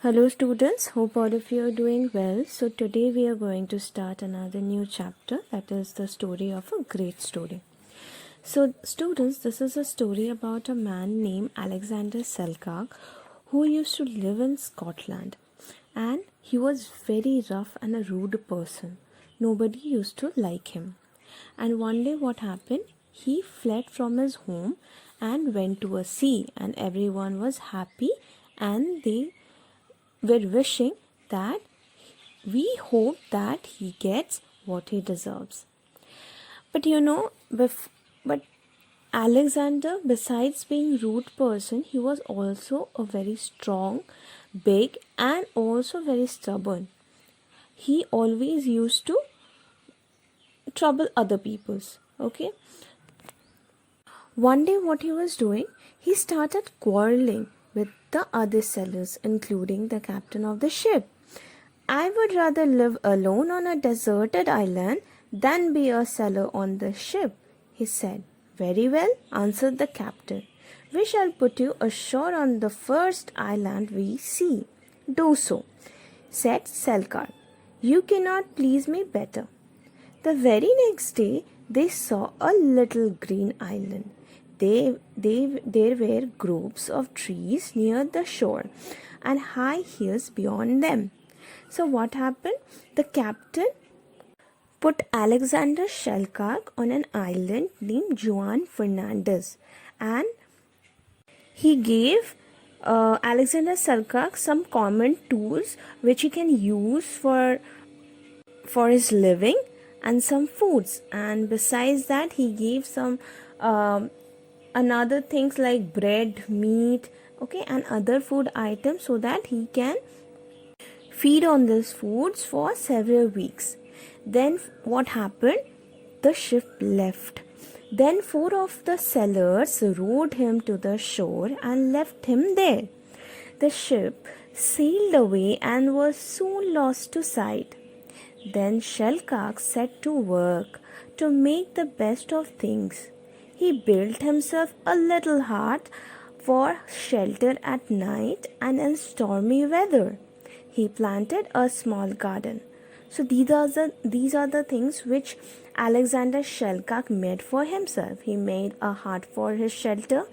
Hello students, hope all of you are doing well. So today we are going to start another new chapter, that is the story of a great story. So students, this is a story about a man named Alexander Selkirk who used to live in Scotland, and he was very rough and a rude person. Nobody used to like him. And one day what happened? He fled from his home and went to a sea, and everyone was happy and they were wishing that we hope that he gets what he deserves. But but Alexander, besides being rude person, he was also a very strong, big, and also very stubborn. He always used to trouble other people's. Okay. One day, what he was doing, he started quarreling with the other sailors, including the captain of the ship. I would rather live alone on a deserted island than be a sailor on the ship, he said. Very well, answered the captain. We shall put you ashore on the first island we see. Do so, said Selkirk. You cannot please me better. The very next day, they saw a little green island. There were groves of trees near the shore and high hills beyond them. So what happened? The captain put Alexander Selkirk on an island named Juan Fernandez, and he gave Alexander Selkirk some common tools which he can use for his living and some foods. And besides that, he gave some another things like bread, meat, okay, and other food items so that he can feed on these foods for several weeks. Then what happened? The ship left. Then 4 of the sailors rowed him to the shore and left him there. The ship sailed away and was soon lost to sight. Then Selkirk set to work to make the best of things. He built himself a little hut for shelter at night and in stormy weather. He planted a small garden. So these are the things which Alexander Selkirk made for himself. He made a hut for his shelter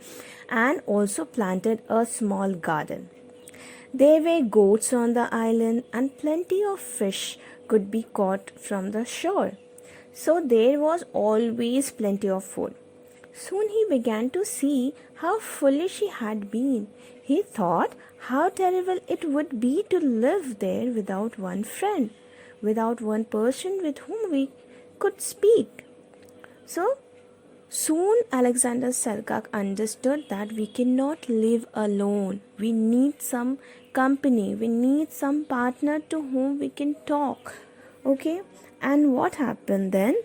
and also planted a small garden. There were goats on the island and plenty of fish could be caught from the shore. So there was always plenty of food. Soon he began to see how foolish he had been. He thought how terrible it would be to live there without one friend, without one person with whom we could speak. So soon Alexander Selkirk understood that we cannot live alone. We need some company. We need some partner to whom we can talk. Okay? And what happened then?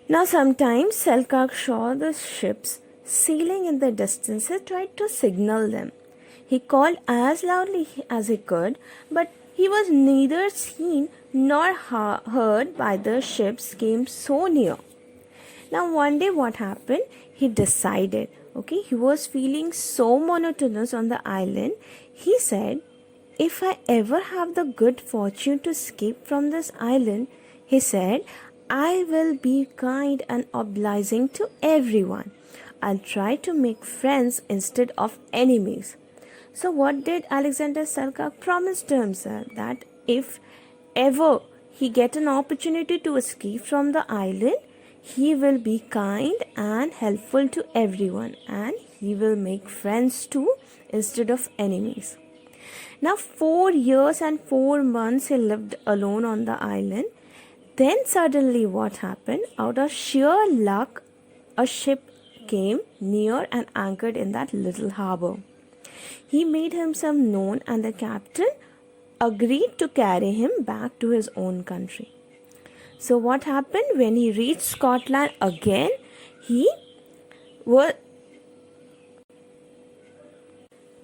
Now sometimes Selkirk saw the ships sailing in the distance. He tried to signal them. He called as loudly as he could, but he was neither seen nor heard by the ships came so near. Now one day what happened? He decided, okay, he was feeling so monotonous on the island. He said, if I ever have the good fortune to escape from this island, he said, I will be kind and obliging to everyone. I'll try to make friends instead of enemies. So what did Alexander Selkirk promise to himself? That if ever he get an opportunity to escape from the island, he will be kind and helpful to everyone, and he will make friends too instead of enemies. Now 4 years and 4 months he lived alone on the island. Then suddenly what happened? Out of sheer luck, a ship came near and anchored in that little harbor. He made himself known and the captain agreed to carry him back to his own country. So what happened when he reached Scotland again?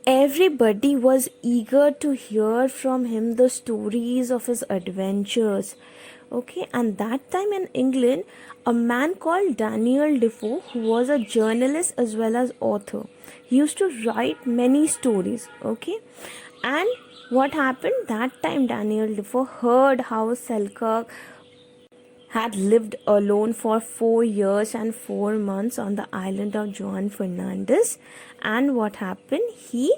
Everybody was eager to hear from him the stories of his adventures. Okay, and that time in England, a man called Daniel Defoe, who was a journalist as well as author, he used to write many stories. Okay, and what happened that time, Daniel Defoe heard how Selkirk had lived alone for 4 years and 4 months on the island of Juan Fernandez. And what happened? He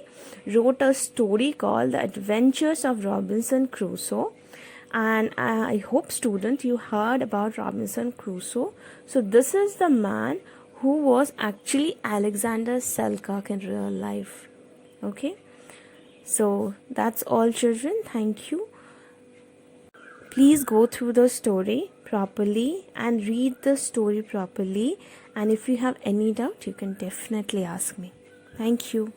wrote a story called The Adventures of Robinson Crusoe. And I hope, student, you heard about Robinson Crusoe. So this is the man who was actually Alexander Selkirk in real life. Okay. So that's all, children. Thank you. Please go through the story properly and read the story properly. And if you have any doubt, you can definitely ask me. Thank you.